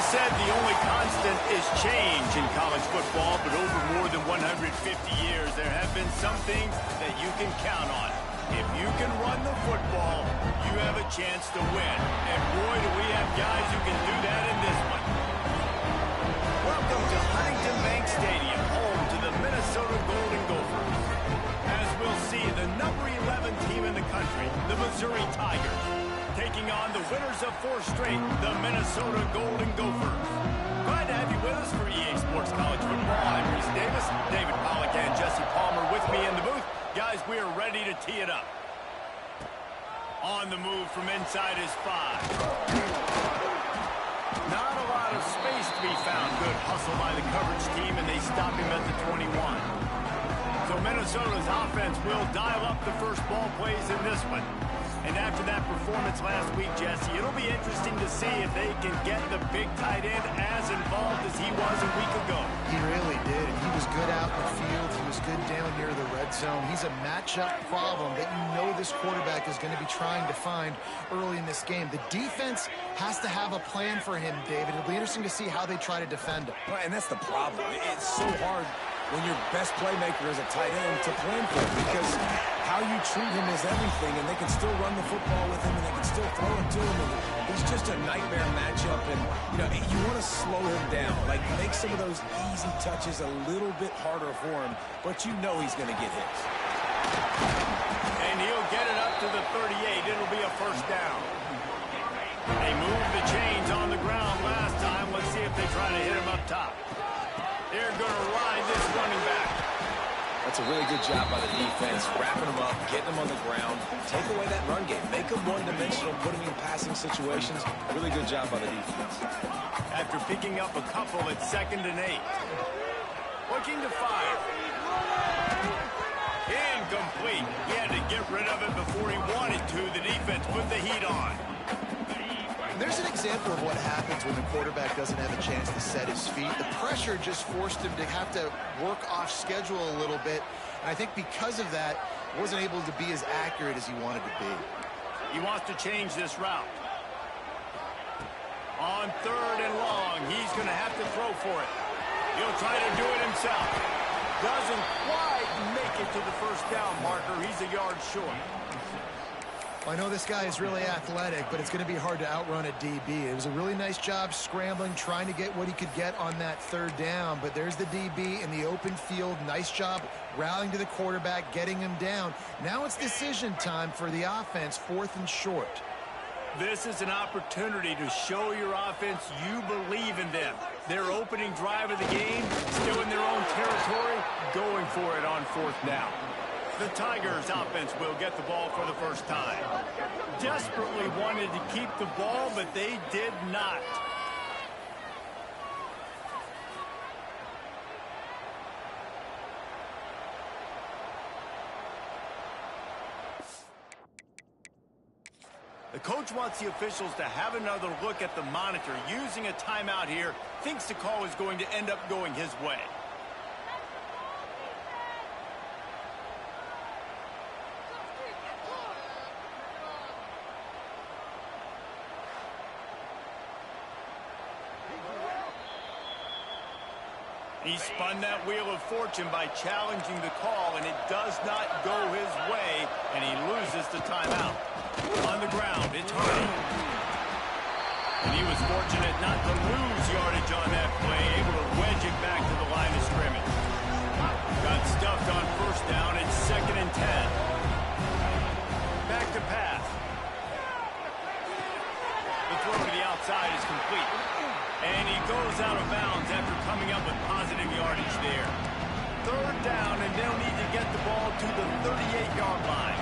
said the only constant is change in college football, but over more than 150 years, there have been some things that you can count on. If you can run the football, you have a chance to win. And boy, do we have guys who can do that in this one. Welcome to Huntington Bank Stadium, home to the Minnesota Golden Gophers. As we'll see, the number 11 team in the country, the Missouri Tigers, taking on the winners of 4 straight, the Minnesota Golden Gophers. Glad to have you with us for EA Sports College Football. I'm Reese Davis, David Pollack, and Jesse Palmer with me in the booth. Guys, we are ready to tee it up. On the move from inside his 5. Not a lot of space to be found. Good hustle by the coverage team, and they stop him at the 21. So Minnesota's offense will dial up the first ball plays in this one. And after that performance last week, Jesse, it'll be interesting to see if they can get the big tight end as involved as he was a week ago. He really did. He was good out in the field. He was good down near the red zone. He's a matchup problem that you know this quarterback is going to be trying to find early in this game. The defense has to have a plan for him, David. It'll be interesting to see how they try to defend him. Well, and that's the problem. It's so hard when your best playmaker is a tight end to plan for him, because how you treat him is everything, and they can still run the football with him, and they can still throw it to him, and he's just a nightmare matchup. And you want to slow him down, like make some of those easy touches a little bit harder for him, but you know he's going to get hits. And he'll get it up to the 38. It'll be a first down. They moved the chains on the ground last time. Let's see if they try to hit him up top. They're going to ride this running back. That's a really good job by the defense, wrapping him up, getting him on the ground, take away that run game, make him one-dimensional, put him in passing situations. Really good job by the defense. After picking up a couple at 2nd and 8. Looking to fire. Incomplete. He had to get rid of it before he wanted to. The defense put the heat on. There's an example of what happens when the quarterback doesn't have a chance to set his feet. The pressure just forced him to have to work off schedule a little bit. And I think because of that, he wasn't able to be as accurate as he wanted to be. He wants to change this route. On 3rd and long, he's going to have to throw for it. He'll try to do it himself. Doesn't quite make it to the first down marker. He's a yard short. I know this guy is really athletic, but it's going to be hard to outrun a DB. It was a really nice job scrambling, trying to get what he could get on that 3rd down. But there's the DB in the open field. Nice job rallying to the quarterback, getting him down. Now it's decision time for the offense, 4th and short. This is an opportunity to show your offense you believe in them. Their opening drive of the game, still in their own territory, going for it on 4th down. The Tigers offense will get the ball for the first time. Desperately wanted to keep the ball, but they did not. The coach wants the officials to have another look at the monitor. Using a timeout here, thinks the call is going to end up going his way. He spun that wheel of fortune by challenging the call, and it does not go his way, and he loses the timeout. On the ground, it's Hardy. And he was fortunate not to lose yardage on that play, able to wedge it back to the line of scrimmage. Got stuffed on 1st down. It's 2nd and 10. Back to pass. The throw to the outside is complete. And he goes out of bounds after coming up with positive yardage there. 3rd down, and they'll need to get the ball to the 38-yard line.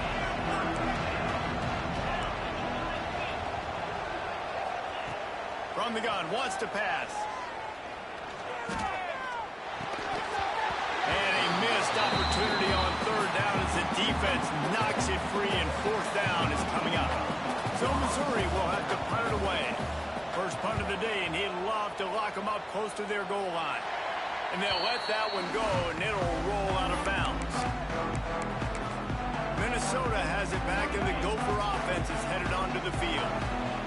From the gun, wants to pass. And a missed opportunity on 3rd down as the defense knocks it free, and 4th down is coming up. So Missouri will have to punt it away. First punt of the day, and he'd love to lock them up close to their goal line. And they'll let that one go, and it'll roll out of bounds. Minnesota Minnesota has it back, and the Gopher offense is headed onto the field.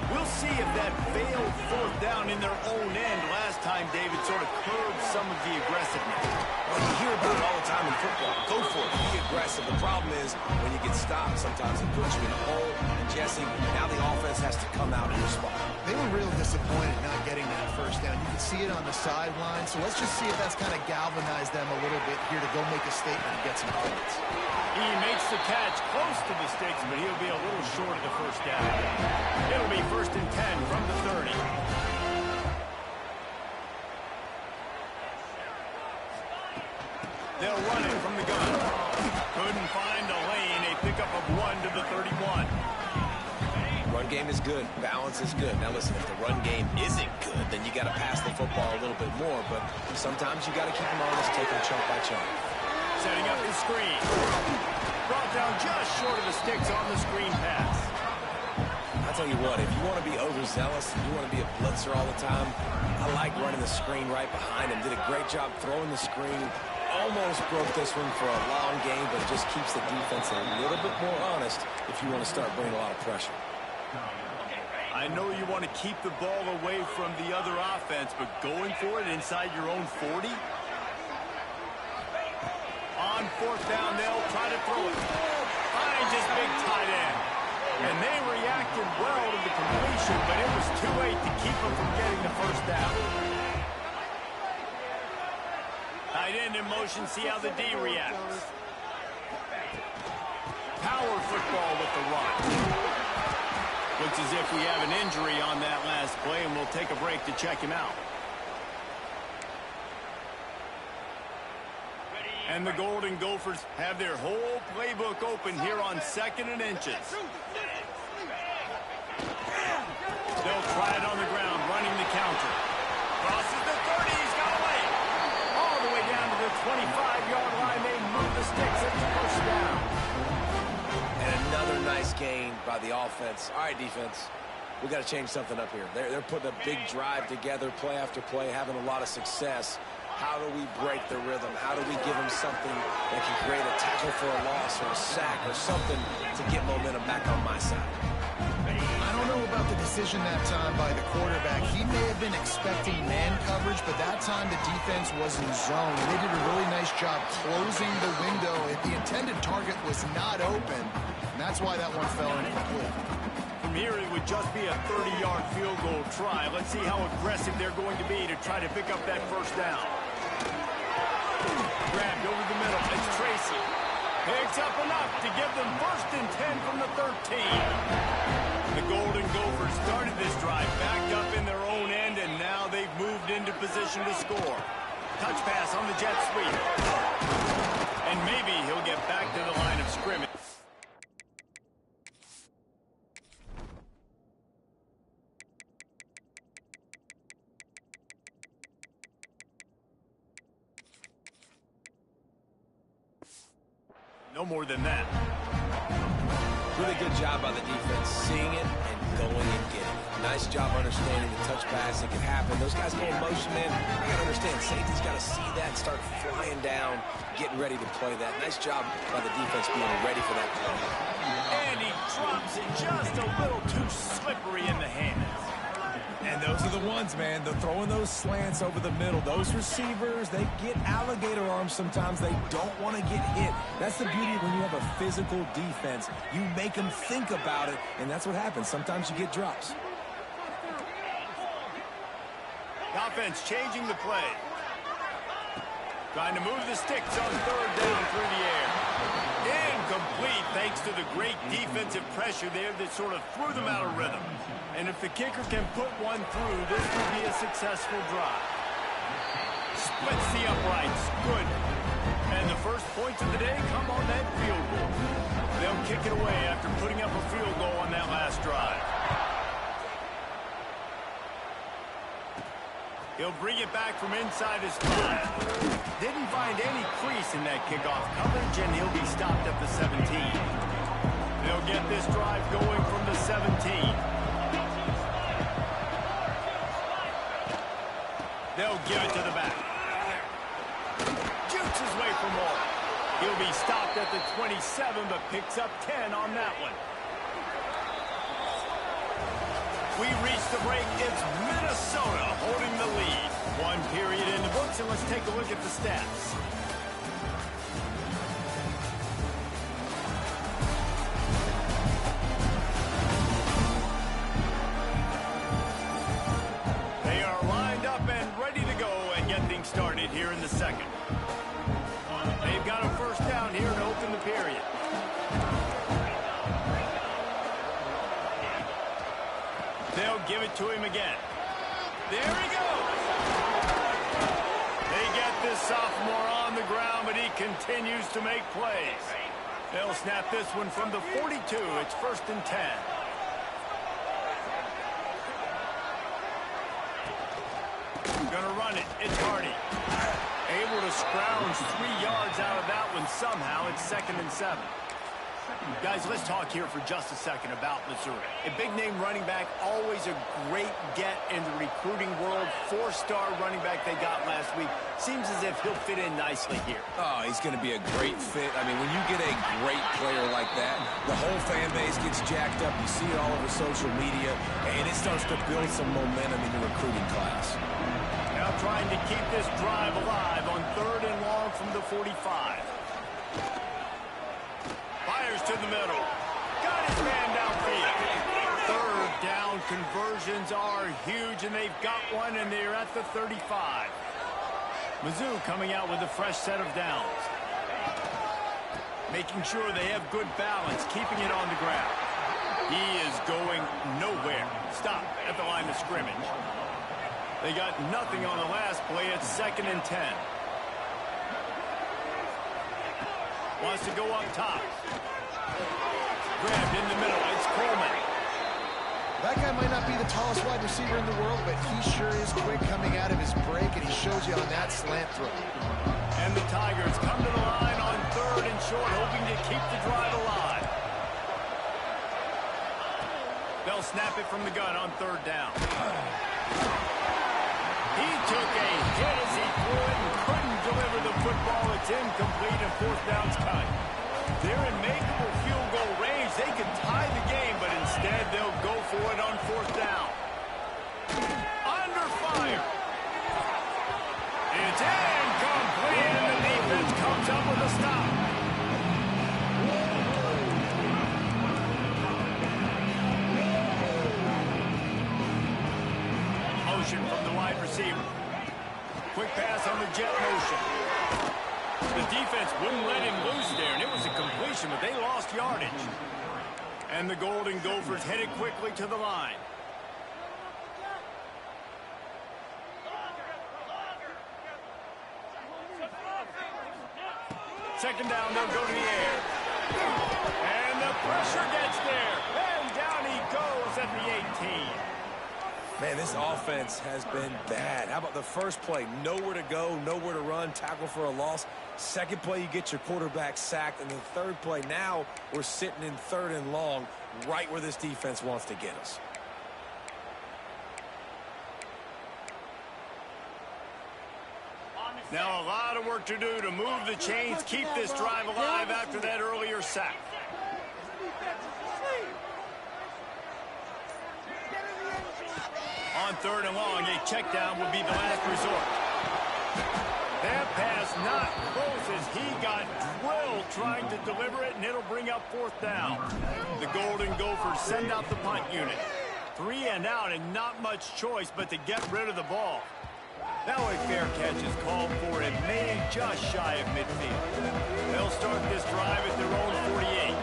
We'll see if that failed fourth down in their own end last time, David, sort of curbed some of the aggressiveness. Well, you hear about it all the time in football. Go for it. Be aggressive. The problem is when you get stopped, sometimes it puts you in a hole. And, Jesse, now the offense has to come out and respond. They were real disappointed not getting that first down. You can see it on the sideline. So let's just see if that's kind of galvanized them a little bit here to go make a statement and get some points. He makes the catch close to the sticks, but he'll be a little short of the first down. It'll be 1st and 10 from the 30. They'll run it from the gun. Couldn't find a lane. A pickup of 1 to the 31. Run game is good. Balance is good. Now, listen, if the run game isn't good, then you got to pass the football a little bit more. But sometimes you got to keep them honest, take them chunk by chunk. Setting up the screen. Brought down just short of the sticks on the screen pass. I'll tell you what, if you want to be overzealous and you want to be a blitzer all the time, I like running the screen right behind him. Did a great job throwing the screen. Almost broke this one for a long game, but just keeps the defense a little bit more honest if you want to start bringing a lot of pressure. I know you want to keep the ball away from the other offense, but going for it inside your own 40? On 4th down, they'll try to throw it. Finds his big tight end. And they reacted well to the completion, but it was too late to keep them from getting the first down. Tight end in motion, see how the D reacts. Power football with the run. Looks as if we have an injury on that last play, and we'll take a break to check him out. And the Golden Gophers have their whole playbook open here on 2nd and inches. They'll try it on the ground, running the counter. Crosses the 30, he's got away. All the way down to the 25-yard line. They move the sticks. It's first down. And another nice gain by the offense. All right, defense, we got to change something up here. They're putting a big drive together, play after play, having a lot of success. How do we break the rhythm? How do we give them something that can create a tackle for a loss or a sack or something to get momentum back on my side? I don't know about the decision that time by the quarterback. He may have been expecting man coverage, but that time the defense was in zone. They did a really nice job closing the window. If the intended target was not open, and that's why that one fell incomplete. From here, it would just be a 30-yard field goal try. Let's see how aggressive they're going to be to try to pick up that first down. Grabbed over the middle. It's Tracy. Picks up enough to give them 1st and 10 from the 13. The Golden Gophers started this drive backed up in their own end, and now they've moved into position to score. Touch pass on the jet sweep. And maybe he'll get back to the line of scrimmage. No more than that. Really good job by the defense, seeing it and going and getting it. Nice job understanding the touch pass. It can happen. Those guys go in motion, man. I got to understand, safety's got to see that, start flying down, getting ready to play that. Nice job by the defense being ready for that play. And he drops it just a little too slippery in the hands. And those are the ones, man. They're throwing those slants over the middle. Those receivers, they get alligator arms sometimes. They don't want to get hit. That's the beauty when you have a physical defense. You make them think about it, and that's what happens. Sometimes you get drops. The offense changing the play. Trying to move the sticks on 3rd down through the air. Incomplete thanks to the great defensive pressure there that sort of threw them out of rhythm. And if the kicker can put one through, this will be a successful drive. Splits the uprights. Good. And the first points of the day come on that field goal. They'll kick it away after putting up a field goal on that last drive. He'll bring it back from inside his 5. Didn't find any crease in that kickoff coverage, and he'll be stopped at the 17. They'll get this drive going from the 17. They'll give it to the back. Jukes his way for more. He'll be stopped at the 27, but picks up 10 on that one. We reach the break. It's Minnesota holding the lead. One period in the books, and let's take a look at the stats. They are lined up and ready to go and get things started here in the second. They've got a first down here to open the period. They'll give it to him again. There he goes. They get this sophomore on the ground, but he continues to make plays. They'll snap this one from the 42. It's 1st and 10. Gonna run it. It's Hardy. Able to scrounge 3 yards out of that one somehow. It's 2nd and 7. Guys, let's talk here for just a second about Missouri. A big-name running back, always a great get in the recruiting world. 4-star running back they got last week. Seems as if he'll fit in nicely here. Oh, he's going to be a great fit. I mean, when you get a great player like that, the whole fan base gets jacked up. You see it all over social media, and it starts to build some momentum in the recruiting class. Now trying to keep this drive alive on 3rd and long from the 45. Fires to the middle. Got his man downfield. 3rd down conversions are huge, and they've got one, and they're at the 35. Mizzou coming out with a fresh set of downs. Making sure they have good balance, keeping it on the ground. He is going nowhere. Stop at the line of scrimmage. They got nothing on the last play. It's 2nd and 10. Wants to go up top. Grabbed in the middle. It's Coleman. That guy might not be the tallest wide receiver in the world, but he sure is quick coming out of his break, and he shows you on that slant throw. And the Tigers come to the line on 3rd and short, hoping to keep the drive alive. They'll snap it from the gun on 3rd down. He took a hit as he threw it and couldn't deliver the football. It's incomplete, and 4th down's cut. They're in makeable field goal range. They could tie the game, but instead they'll go for it on 4th down. Under fire. It's incomplete, and the defense comes up with a stop. Motion from the wide receiver. Quick pass on the jet motion. The defense wouldn't let him loose there, and it was a completion, but they lost yardage. And the Golden Gophers headed quickly to the line. Second down, they'll go to the air. And the pressure gets there. And down he goes at the 18. Man, this offense has been bad. How about the first play? Nowhere to go, nowhere to run, tackle for a loss. Second play, you get your quarterback sacked. And the 3rd play, now we're sitting in 3rd and long, right where this defense wants to get us. Now a lot of work to do to move the chains, keep this drive alive after that earlier sack. On 3rd and long, a check down would be the last resort. That pass not close as he got drilled trying to deliver it, and it'll bring up 4th down. The Golden Gophers send out the punt unit. 3 and out, and not much choice but to get rid of the ball. Now a fair catch is called for and made just shy of midfield. They'll start this drive at their own 48.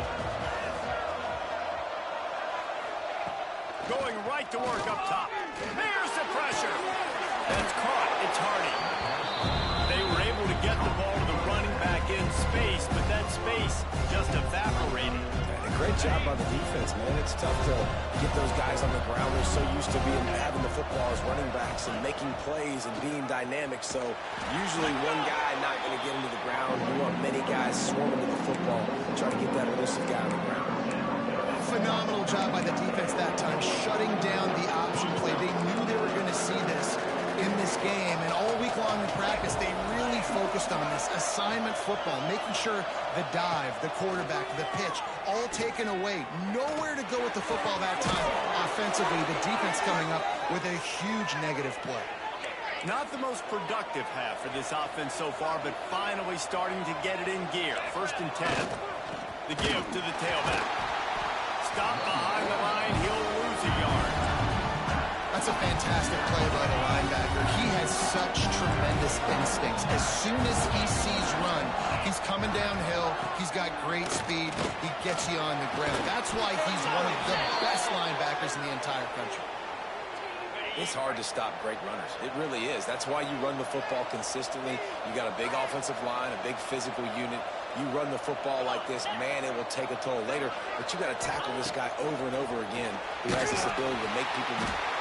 Going right to work up top. There's the pressure. That's caught. It's Hardy. They were able to get the ball to the running back in space, but that space just evaporated. And a great job by the defense, man. It's tough to get those guys on the ground. They're so used to having the football as running backs and making plays and being dynamic. So usually one guy not going to get into the ground. You want many guys swarming to the football, trying to get that elusive guy on the ground. Phenomenal job by the defense that time, shutting down the option play. They knew they were going to see this in this game, and all week long in practice, they really focused focused on this assignment football, making sure the dive, the quarterback, the pitch, all taken away. Nowhere to go with the football that time. Offensively, the defense coming up with a huge negative play. Not the most productive half for this offense so far, but finally starting to get it in gear. 1st and 10. The give to the tailback. Stop behind the line. He'll lose a yard. That's a fantastic play by the linebacker. He has such tremendous instincts. As soon as he sees run, he's coming downhill. He's got great speed. He gets you on the ground. That's why he's one of the best linebackers in the entire country. It's hard to stop great runners. It really is. That's why you run the football consistently. You got a big offensive line, a big physical unit. You run the football like this, man, it will take a toll later. But you got to tackle this guy over and over again who has this ability to make people...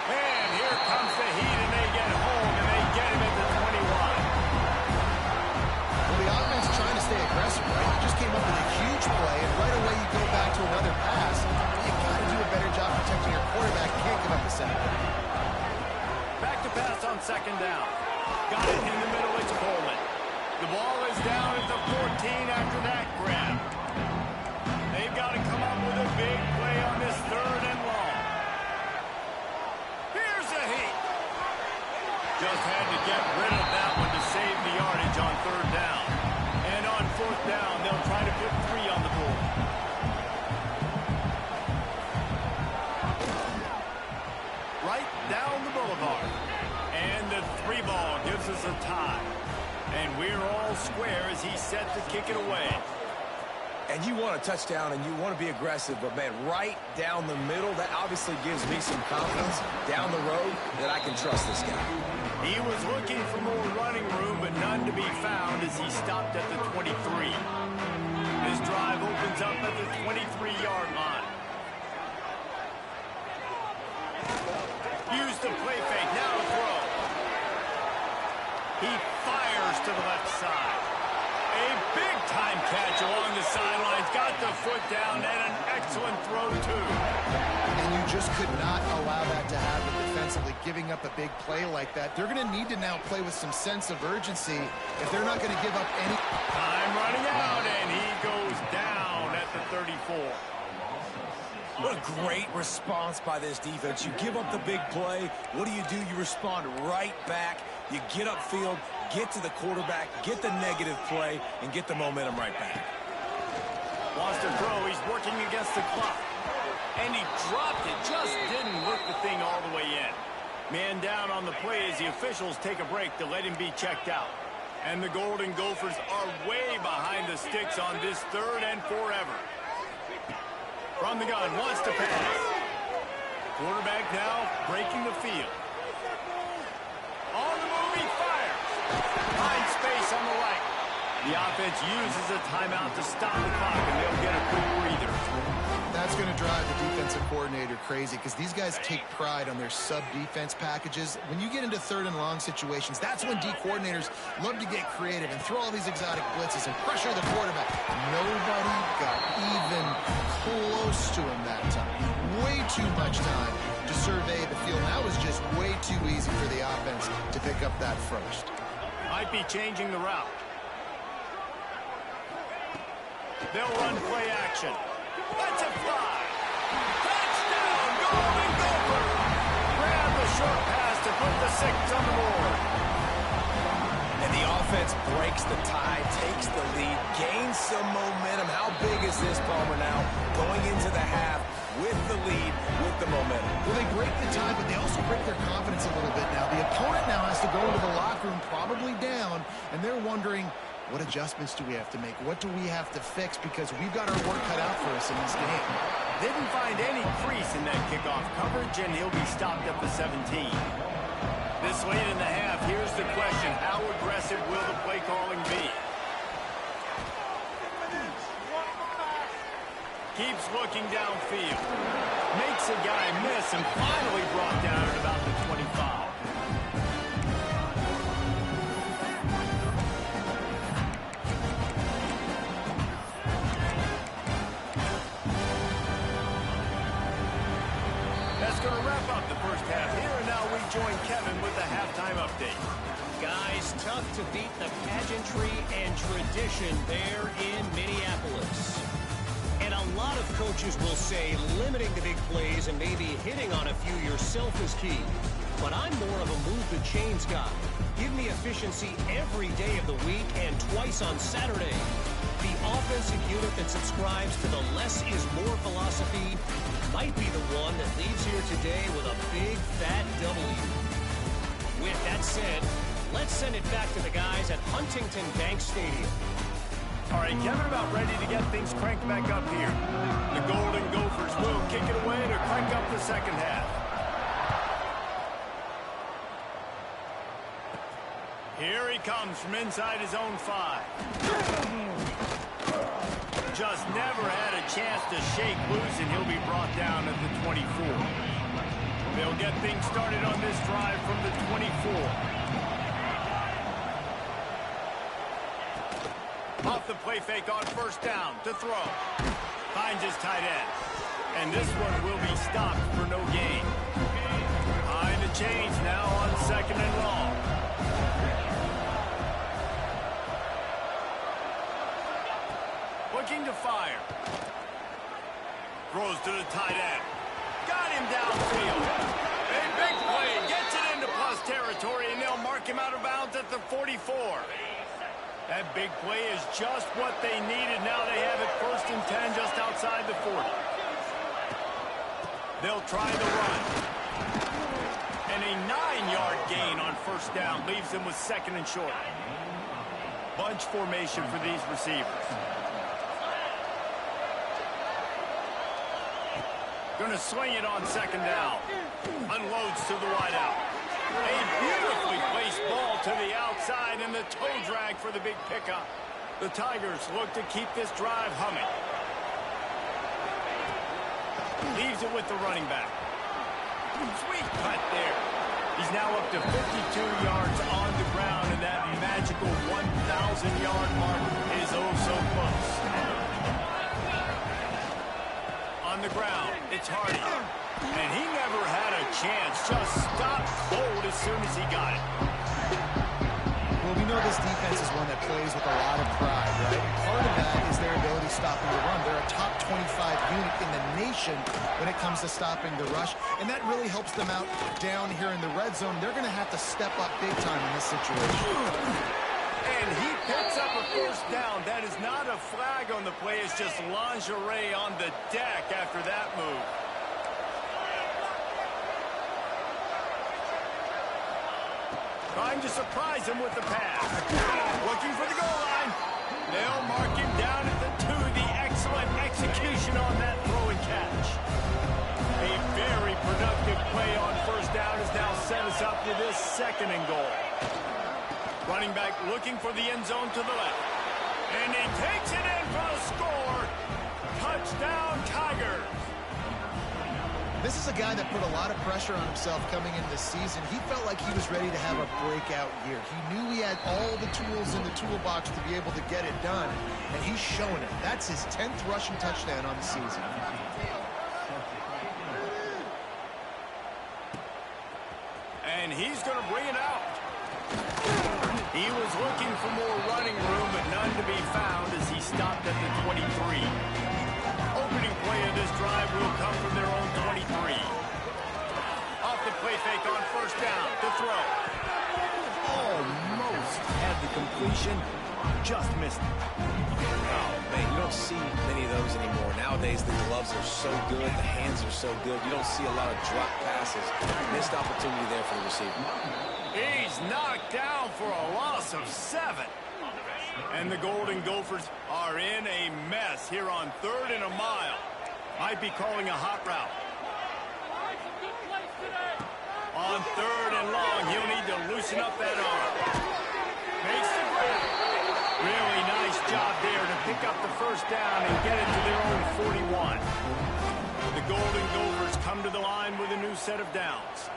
And here comes the heat, and they get home, and they get him at the 21. Well, the offense trying to stay aggressive, right? You just came up with a huge play, and right away you go back to another pass. You got to do a better job protecting your quarterback. You can't give up the sack. Back to pass on 2nd down. Got it in the middle. It's Coleman. The ball is down at the 14 after that grab. They've got to come up with a big play on this 3rd and long. Here's a heat. Just had to get rid of that one to save the yardage on 3rd down. And on 4th down, they'll try to put 3 on the board. Right down the boulevard. And the 3 ball gives us a tie. And we're all square as he's set to kick it away. And you want a touchdown and you want to be aggressive, but, man, right down the middle, that obviously gives me some confidence down the road that I can trust this guy. He was looking for more running room, but none to be found as he stopped at the 23. His drive opens up at the 23-yard line. Use the play fake. Now to throw. He fires to the left side. A big-time catch along the sidelines. Got the foot down and an excellent throw, too. And you just could not allow that to happen defensively, giving up a big play like that. They're going to need to now play with some sense of urgency if they're not going to give up any... Time running out, and he goes down at the 34. What a great response by this defense. You give up the big play. What do? You respond right back. You get upfield, get to the quarterback, get the negative play, and get the momentum right back. Wants to throw. He's working against the clock. And he dropped it. Just didn't work the thing all the way in. Man down on the play as the officials take a break to let him be checked out. And the Golden Gophers are way behind the sticks on this 3rd and forever. From the gun, wants to pass. Quarterback now breaking the field. On the move, he fires. Finds space on the right. The offense uses a timeout to stop the clock, and they'll get a quick breather. That's going to drive the defensive coordinator crazy because these guys take pride on their sub-defense packages. When you get into 3rd and long situations, that's when D coordinators love to get creative and throw all these exotic blitzes and pressure the quarterback. Nobody got even close to him that time. Way too much time to survey the field. That was just way too easy for the offense to pick up that first. Might be changing the route. They'll run play action. That's a fly. Touchdown, Golden Gopher. Grab the short pass to put the 6 on the board. And the offense breaks the tie, takes the lead, gains some momentum. How big is this, Palmer, now? Going into the half with the lead, with the momentum. Well, they break the tie, but they also break their confidence a little bit now. The opponent now has to go into the locker room probably down, and they're wondering, what adjustments do we have to make? What do we have to fix? Because we've got our work cut out for us in this game. Didn't find any crease in that kickoff coverage, and he'll be stopped at the 17. This late in the half, here's the question. How aggressive will the play calling be? Keeps looking downfield. Makes a guy miss and finally brought down at about the 25. That's going to wrap up the first half here, and now we join Kevin with the halftime update. Guys, tough to beat the pageantry history and tradition there in Minneapolis. And a lot of coaches will say limiting the big plays and maybe hitting on a few yourself is key. But I'm more of a move the chains guy. Give me efficiency every day of the week and twice on Saturday. The offensive unit that subscribes to the less is more philosophy might be the one that leaves here today with a big fat W. With that said, let's send it back to the guys at Huntington Bank Stadium. All right, Kevin, about ready to get things cranked back up here. The Golden Gophers will kick it away to crank up the second half. Here he comes from inside his own 5. Just never had a chance to shake loose, and he'll be brought down at the 24. They'll get things started on this drive from the 24. Off the play fake on first down to throw. Finds his tight end. And this one will be stopped for no gain. Behind the chains now on second and long. Looking to fire. Throws to the tight end. Got him downfield. A big play. Gets it into plus territory, and they'll mark him out of bounds at the 44. That big play is just what they needed. Now they have it 1st and 10 just outside the 40. They'll try the run. And a 9-yard gain on first down leaves them with 2nd and short. Bunch formation for these receivers. Going to swing it on 2nd down. Unloads to the wideout. A beautifully placed ball to the outside and the toe drag for the big pickup. The Tigers look to keep this drive humming. Leaves it with the running back. Sweet cut there. He's now up to 52 yards on the ground, and that magical 1,000-yard mark is oh so close. On the ground, it's Hardy. And he never had a chance. Just stopped cold as soon as he got it. Well, we know this defense is one that plays with a lot of pride, right? Part of that is their ability stopping the run. They're a top 25 unit in the nation when it comes to stopping the rush, and that really helps them out down here in the red zone. They're going to have to step up big time in this situation. And he picks up a first down. That is not a flag on the play. It's just lingerie on the deck after that move. Trying to surprise him with the pass. Looking for the goal line. They'll mark him down at the 2. The excellent execution on that throw and catch. A very productive play on first down has now set us up with this 2nd and goal. Running back looking for the end zone to the left. And he takes it in for the score. Touchdown, Tigers. This is a guy that put a lot of pressure on himself coming into the season. He felt like he was ready to have a breakout year. He knew he had all the tools in the toolbox to be able to get it done, and he's showing it. That's his 10th rushing touchdown on the season. And he's going to bring it out. He was looking for more running room, but none to be found as he stopped at the 23. Opening play of this drive will come from their own 23. Off the play fake on first down to throw. Almost had the completion, just missed it. Oh, man, you don't see many of those anymore. Nowadays, the gloves are so good, the hands are so good. You don't see a lot of drop passes. Missed opportunity there for the receiver. He's knocked down for a loss of 7. And the Golden Gophers are in a mess here on 3rd and a mile. Might be calling a hot route. On 3rd and long, he'll need to loosen up that arm. Makes the grab. Really nice job there to pick up the first down and get it to their own 41. The Golden Gophers come to the line with a new set of downs.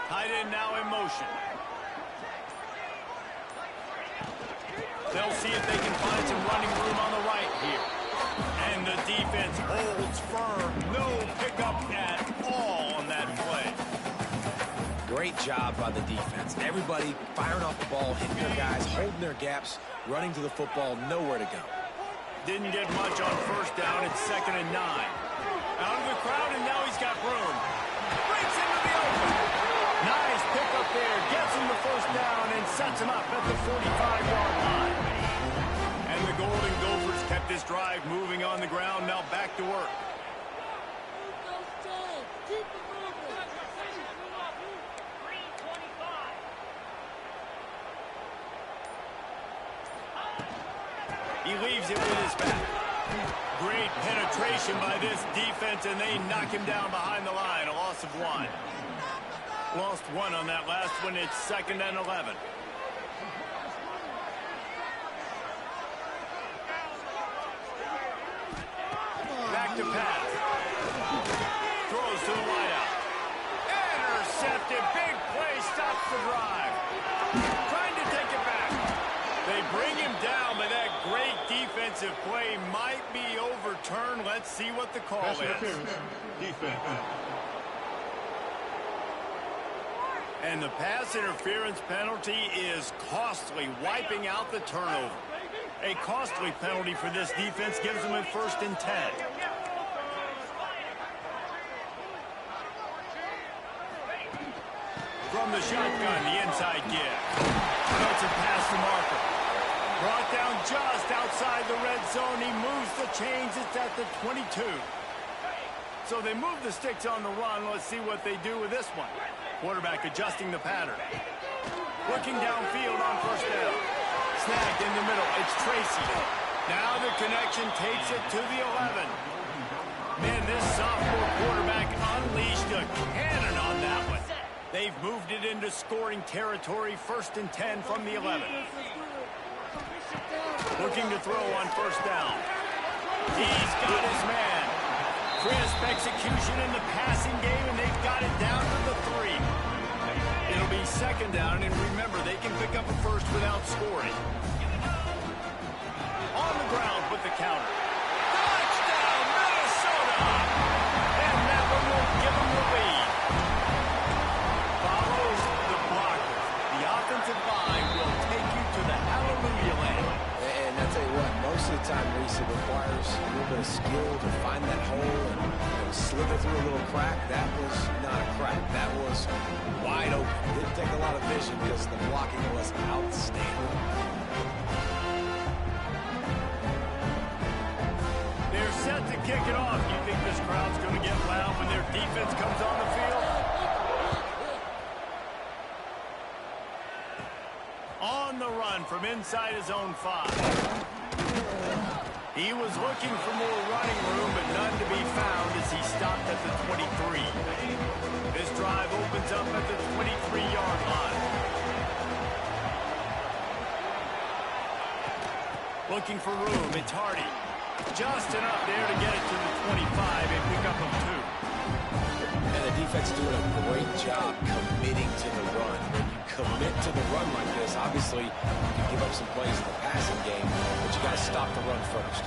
Tight end now in motion. They'll see if they can find some running room on the right here. And the defense holds firm. No pickup at all on that play. Great great job by the defense. Everybody firing off the ball, hitting their guys, holding their gaps, running to the football, nowhere to go. Didn't get much on first down. It's 2nd and 9. Out of the crowd, and now he's got room. Breaks into the open. Nice pickup there. Gets him the first down and sets him up at the 45-yard line. And the Golden Gophers kept this drive moving on the ground. Now back to work. He leaves it with his back. Great penetration by this defense, and they knock him down behind the line. A loss of 1. Lost 1 on that last one. It's 2nd and 11. Back to pass. Throws to the wideout. Intercepted. Big play. Stops the drive. Trying to take it back. They bring him down, but that great defensive play might be overturned. Let's see what the call is. Defense. And the pass interference penalty is costly, wiping out the turnover. A costly penalty for this defense gives them a 1st and 10. From the shotgun, the inside give. Cuts it past the marker. Brought down just outside the red zone. He moves the chains. It's at the 22. So they move the sticks on the run. Let's see what they do with this one. Quarterback adjusting the pattern. Looking downfield on first down. Snagged in the middle. It's Tracy. Now the connection takes it to the 11. Man, this sophomore quarterback unleashed a cannon on that one. They've moved it into scoring territory. 1st and 10 from the 11. Looking to throw on first down. He's got his man. Crisp execution in the passing game, and they've got it down to the 3. It'll be 2nd down, and remember, they can pick up a first without scoring. On the ground with the counter. Touchdown, Minnesota! And that one will give them the lead. Follows the blocker. The offensive line will take you to the hallelujah land. And I'll tell you what, most of the time, Reese, it requires a little bit of skill to find that hole and slither through a little crack. That was not a crack. That was wide open. Didn't take a lot of vision because the blocking was outstanding. They're set to kick it off. You think this crowd's going to get loud when their defense comes on the field? On the run from inside his own 5. He was looking for more running room, but none to be found as he stopped at the 23. This drive opens up at the 23-yard line. Looking for room, it's Hardy. Just enough there to get it to the 25 and pick up a 2. And the defense doing a great job committing to the run. When you commit to the run like this, obviously you can give up some plays in the passing game, but you got to stop the run first.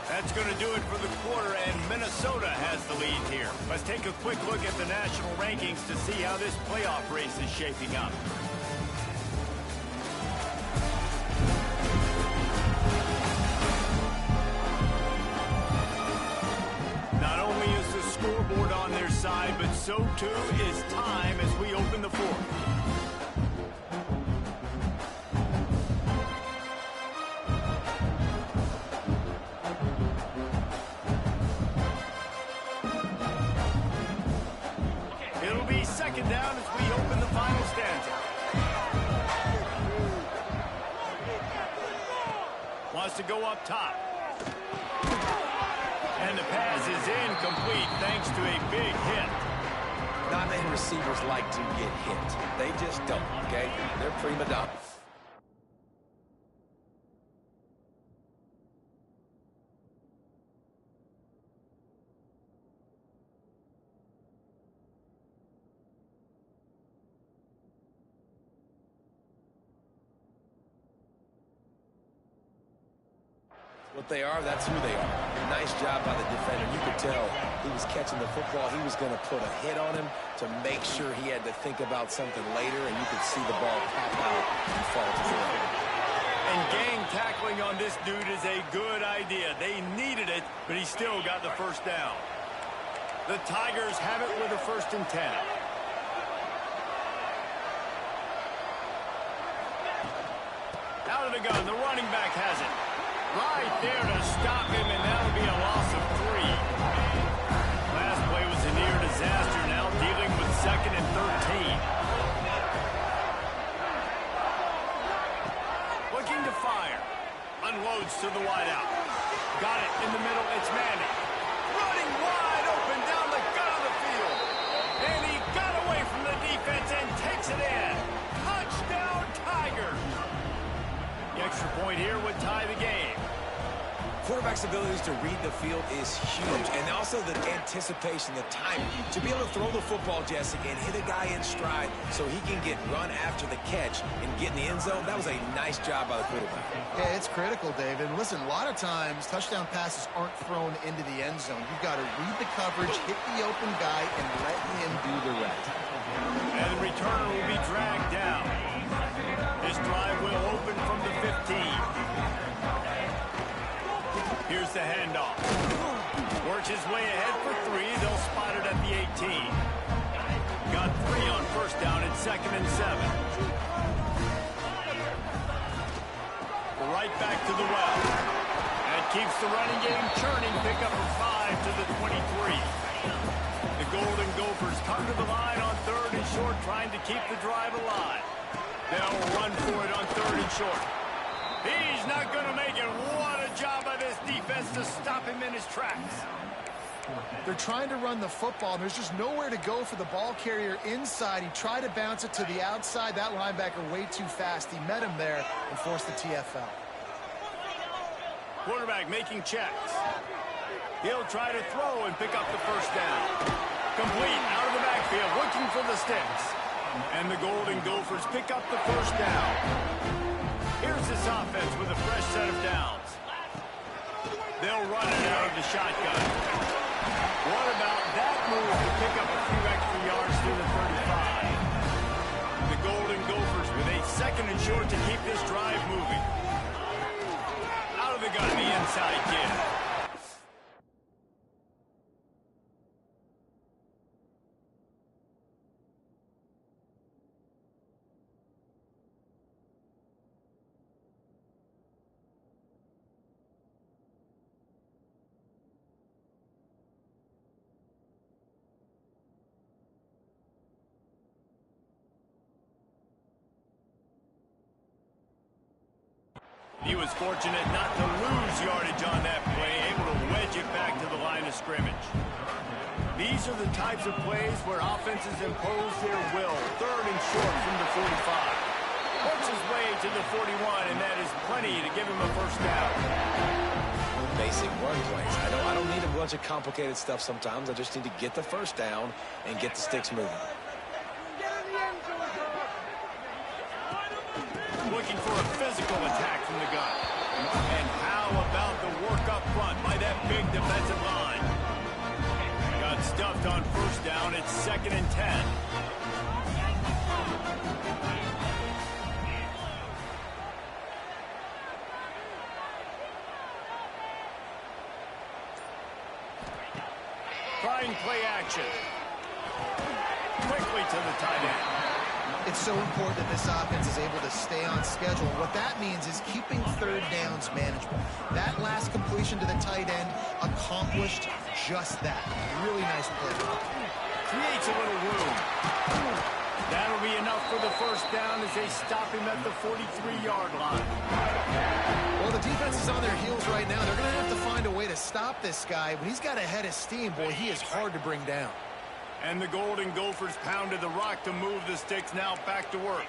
That's going to do it for the quarter, and Minnesota has the lead here. Let's take a quick look at the national rankings to see how this playoff race is shaping up. Not only is the scoreboard on their side, but so too is time as we open the fourth. Second down as we open the final stanza. Wants to go up top. And the pass is incomplete thanks to a big hit. Not many receivers like to get hit. They just don't, okay? They're prima donnas. What they are, that's who they are. Nice job by the defender. You could tell he was catching the football. He was going to put a hit on him to make sure he had to think about something later, and you could see the ball pop out and fall to the ground. And gang tackling on this dude is a good idea. They needed it, but he still got the first down. The Tigers have it with a 1st and 10. Out of the gun, the running back has it. Right there to stop him, and that'll be a loss of 3. Last play was a near disaster, now dealing with 2nd and 13. Looking to fire. Unloads to the wideout. Got it in the middle, it's Manning. Running wide open down the gut of the field. And he got away from the defense and takes it in. Touchdown, Tigers. The extra point here would tie the game. Quarterback's abilities to read the field is huge, and also the anticipation, the timing. To be able to throw the football, Jesse, and hit a guy in stride so he can get run after the catch and get in the end zone, that was a nice job by the quarterback. Yeah, it's critical, David. Listen, a lot of times touchdown passes aren't thrown into the end zone. You've got to read the coverage, hit the open guy, and let him do the rest. And the returner will be dragged down. This drive will open from the 15. Here's the handoff. Works his way ahead for 3. They'll spot it at the 18. Got 3 on 1st down and 2nd and 7. The right back to the well. That keeps the running game churning. Pick up a 5 to the 23. The Golden Gophers come to the line on 3rd and short, trying to keep the drive alive. They'll run for it on 3rd and short. He's not going to make it. What a job by this defense to stop him in his tracks. They're trying to run the football, and there's just nowhere to go for the ball carrier inside. He tried to bounce it to the outside. That linebacker way too fast. He met him there and forced the TFL. Quarterback making checks. He'll try to throw and pick up the 1st down. Complete out of the backfield, looking for the sticks. And the Golden Gophers pick up the 1st down. Here's this offense with a fresh set of downs. They'll run it out of the shotgun. What about that move to pick up a few extra yards through the 35? The Golden Gophers with a 2nd and short to keep this drive moving. Out of the gun, the inside kid. He was fortunate not to lose yardage on that play, able to wedge it back to the line of scrimmage. These are the types of plays where offenses impose their will. 3rd and short from the 45. Works his way to the 41, and that is plenty to give him a 1st down. Basic run plays. I don't need a bunch of complicated stuff sometimes. I just need to get the 1st down and get the sticks moving. Looking for a physical attack from the gun. And how about the work up front by that big defensive line? Got stuffed on 1st down. It's 2nd and 10. Trying play action. Quickly to the tight end. It's so important that this offense is able to stay on schedule. What that means is keeping 3rd downs manageable. That last completion to the tight end accomplished just that. Really nice play. Creates a little room. That'll be enough for the 1st down as they stop him at the 43-yard line. Well, the defense is stop this guy. When he's got a head of steam, boy, he is hard to bring down. And the Golden Gophers pounded the rock to move the sticks, now back to work.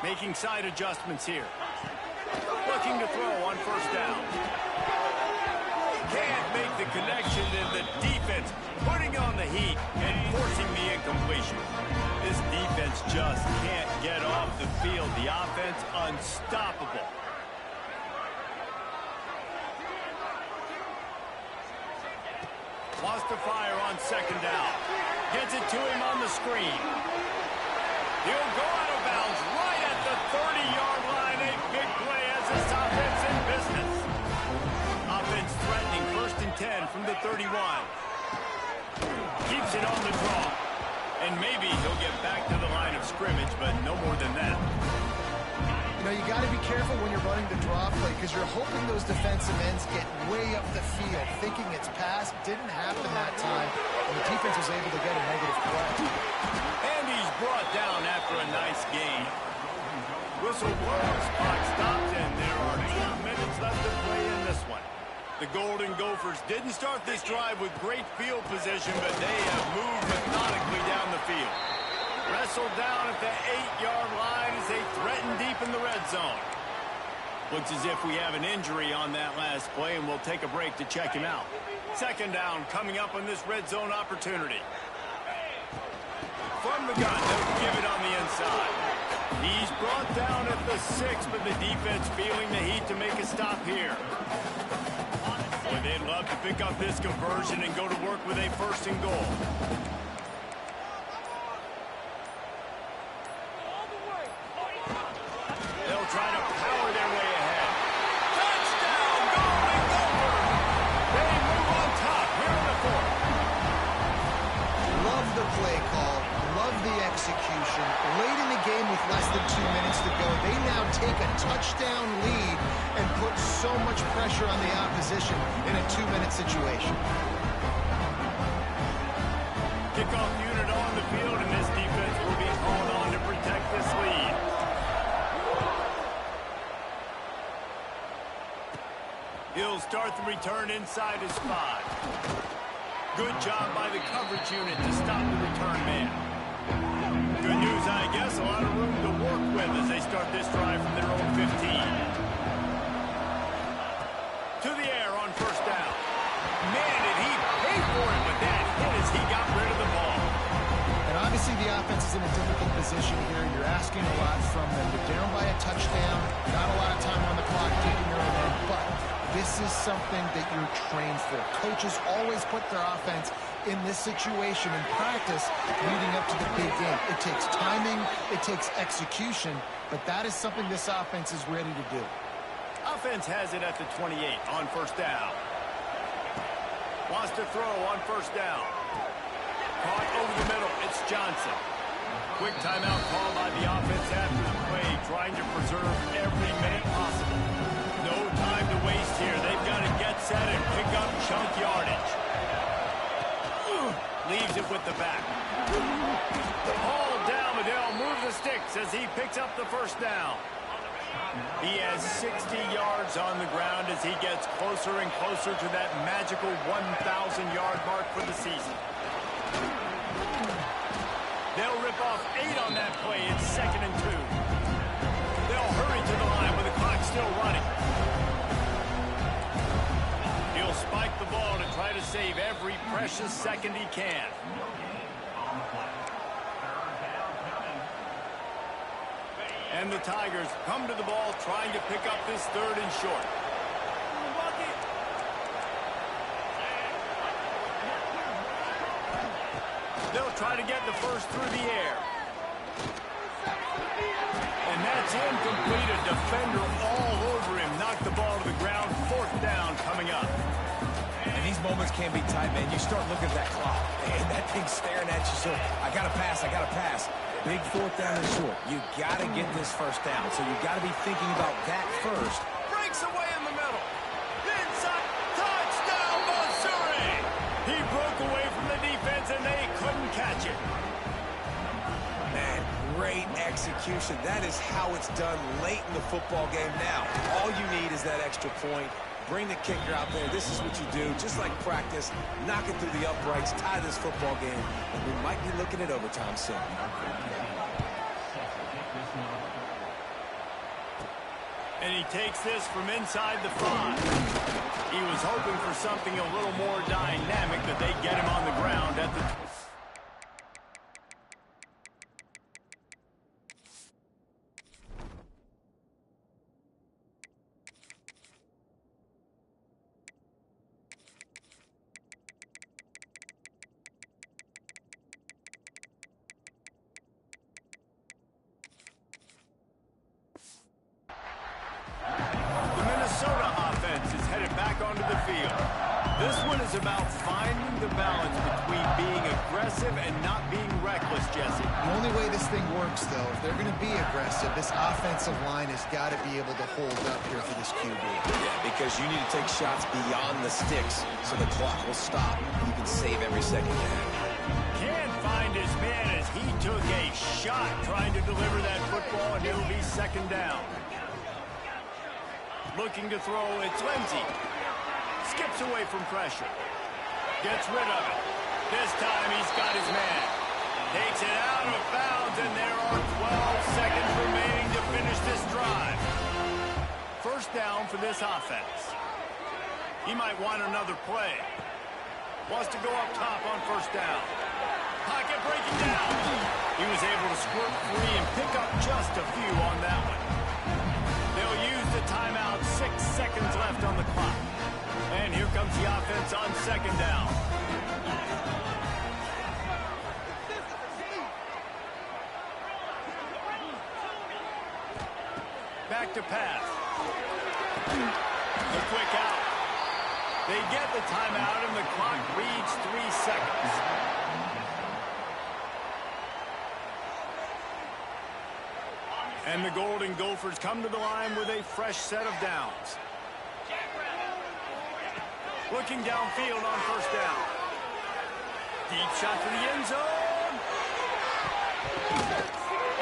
Making side adjustments here. Looking to throw on first down. Can't make the connection, and the defense putting on the heat and forcing the incompletion. This defense just can't get off the field. The offense unstoppable. Wants to fire on second down. Gets it to him on the screen. He'll go out of bounds right at the 30-yard line. A big play as this offense in business. Offense threatening 1st and 10 from the 31. Keeps it on the draw. And maybe he'll get back to the line of scrimmage, but no more than that. You know, you got to be careful when you're running the draw play because you're hoping those defensive ends get way up the field, thinking it's passed. Didn't happen that time, and the defense was able to get a negative play. And he's brought down after a nice gain. Whistle blows, clock stops, and there are 2 minutes left to play in this one. The Golden Gophers didn't start this drive with great field position, but they have moved methodically down the field. Wrestled down at the 8-yard line as they threaten deep in the red zone. Looks as if we have an injury on that last play, and we'll take a break to check him out. Second down coming up on this red zone opportunity. From the gun, they'll give it on the inside. He's brought down at the 6, but the defense feeling the heat to make a stop here. Boy, they'd love to pick up this conversion and go to work with a 1st and goal. They'll try to power their way ahead. Touchdown, Golden Gophers! They move on top here in the 4th. Love the play call. Love the execution. Late in the game with less than 2 minutes to go, they now take a touchdown lead and put so much pressure on the opposition in a 2-minute situation. Kickoff unit on the field, and this defense will be called on to protect this lead. He'll start the return inside his 5. Good job by the coverage unit to stop the return man. Good news, I guess, a lot of room to work with as they start this drive from their own 15. To the air on first down. Man, did he pay for it with that hit as he got rid of the ball. And obviously the offense is in a difficult position here. You're asking a lot from them. They're down by a touchdown, not a lot of time on the clock, taking their own end, but this is something that you're trained for. Coaches always put their offense in this situation in practice leading up to the big game. It takes timing, it takes execution, but that is something this offense is ready to do. Offense has it at the 28 on first down. Wants to throw on first down. Caught over the middle. It's Johnson. Quick timeout call by the offense after the play, trying to preserve every minute possible. No time to waste here. They've got to get set and pick up chunk yardage. Leaves it with the back. All down, but they'll move the sticks as he picks up the first down. He has 60 yards on the ground as he gets closer and closer to that magical 1,000-yard mark for the season. They'll rip off 8 on that play. It's 2nd and 2. They'll hurry to the line with the clock still running. He'll spike the ball to try to save every precious second he can. And the Tigers come to the ball trying to pick up this 3rd and short. They'll try to get the first through the air. And that's incomplete. A defender all over him. Knocked the ball to the ground. 4th down coming up. And these moments can be tight, man. You start looking at that clock, and that thing's staring at you. So I got to pass, I got to pass. Big 4th down and short. You got to get this first down. So you got to be thinking about that first. Breaks away in the middle. Inside. Touchdown, Missouri. He broke away from the defense, and they couldn't catch it. Man, great execution. execution. That is how it's done late in the football game now. All you need is that extra point. Bring the kicker out there. This is what you do. Just like practice, knock it through the uprights, tie this football game, and we might be looking at overtime soon. And he takes this from inside the 5. He was hoping for something a little more dynamic, that they get him on the ground at the... This one is about finding the balance between being aggressive and not being reckless, Jesse. The only way this thing works, though, if they're going to be aggressive, this offensive line has got to be able to hold up here for this QB. Yeah, because you need to take shots beyond the sticks so the clock will stop. You can save every second you have. Can't find his man as he took a shot trying to deliver that football, and it'll be second down. Looking to throw, it's Lindsey. Skips away from pressure. Gets rid of it. This time he's got his man. Takes it out of bounds, and there are 12 seconds remaining to finish this drive. First down for this offense. He might want another play. Wants to go up top on first down. Pocket breaking down. He was able to squirt free and pick up just a few on that one. They'll use the timeout. 6 seconds left on the clock. And here comes the offense on second down. Back to pass. The quick out. They get the timeout, and the clock reads 3 seconds. And the Golden Gophers come to the line with a fresh set of downs. Looking downfield on first down. Deep shot to the end zone.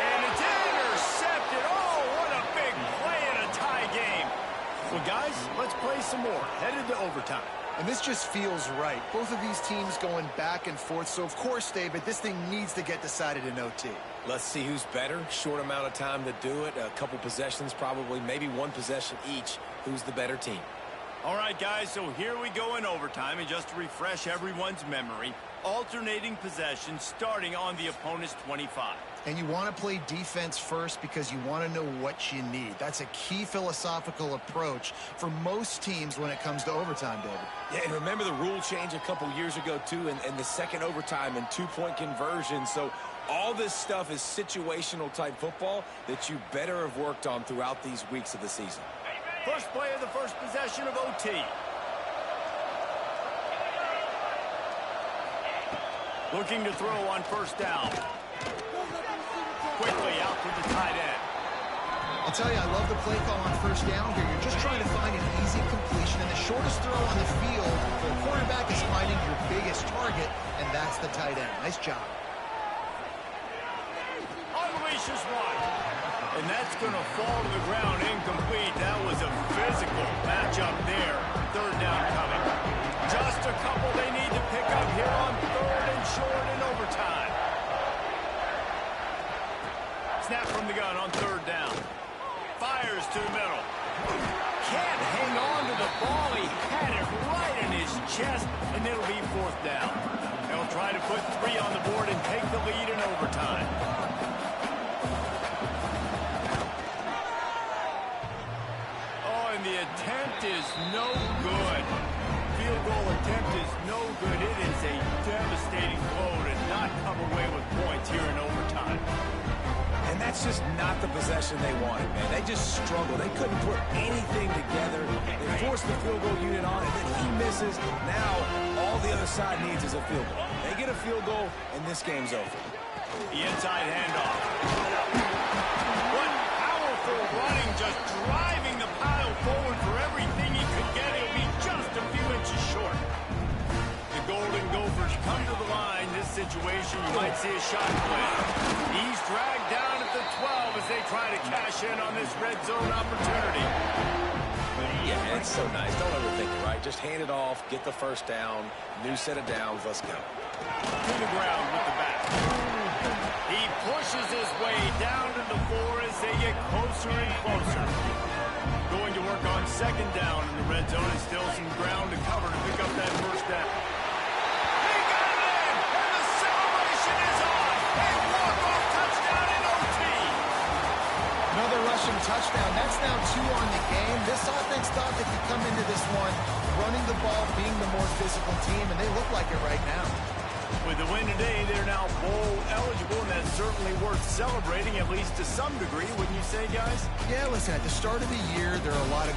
And it's intercepted. Oh, what a big play in a tie game. Well, guys, let's play some more. Headed to overtime. And this just feels right. Both of these teams going back and forth. So, of course, David, this thing needs to get decided in OT. Let's see who's better. Short amount of time to do it. A couple possessions probably. Maybe one possession each. Who's the better team? All right, guys, so here we go in overtime, and just to refresh everyone's memory, alternating possession starting on the opponent's 25. And you want to play defense first because you want to know what you need. That's a key philosophical approach for most teams when it comes to overtime, David. Yeah, and remember the rule change a couple years ago, too, and the second overtime and two-point conversion. So all this stuff is situational type football that you better have worked on throughout these weeks of the season. First play of the first possession of OT. Looking to throw on first down. Quickly out to the tight end. I'll tell you, I love the play call on first down here. You're just trying to find an easy completion, and the shortest throw on the field for a quarterback is finding your biggest target, and that's the tight end. Nice job. Unleashes one. And that's going to fall to the ground incomplete. That was a physical matchup there. Third down coming. Just a couple they need to pick up here on third and short in overtime. Snap from the gun on third down. Fires to the middle. Can't hang on to the ball. He had it right in his chest, and it'll be fourth down. They'll try to put 3 on the board and take the lead in overtime. The attempt is no good. Field goal attempt is no good. It is a devastating blow to not come away with points here in overtime. And that's just not the possession they wanted, man. They just struggled. They couldn't put anything together. They forced the field goal unit on, and then he misses. Now all the other side needs is a field goal. They get a field goal, and this game's over. The inside handoff. What powerful running, just driving the pile forward for everything he could get. He'll be just a few inches short. The Golden Gophers come to the line. This situation, you might see a shot play. He's dragged down at the 12 as they try to cash in on this red zone opportunity. Yeah, it's so nice. Don't overthink it, right? Just hand it off, get the first down, new set of downs, let's go. To the ground with the back. He pushes his way down to the 4 as they get closer and closer. Going to work on second down in the red zone and still some ground to cover to pick up that first down. He got it in, and the celebration is on. A walk-off touchdown in OT. Another rushing touchdown. That's now 2 on the game. This offense thought they could come into this one running the ball, being the more physical team, and they look like it right now. With the win today, they're now bowl eligible, and that's certainly worth celebrating, at least to some degree, wouldn't you say, guys? Yeah, listen, at the start of the year, there are a lot of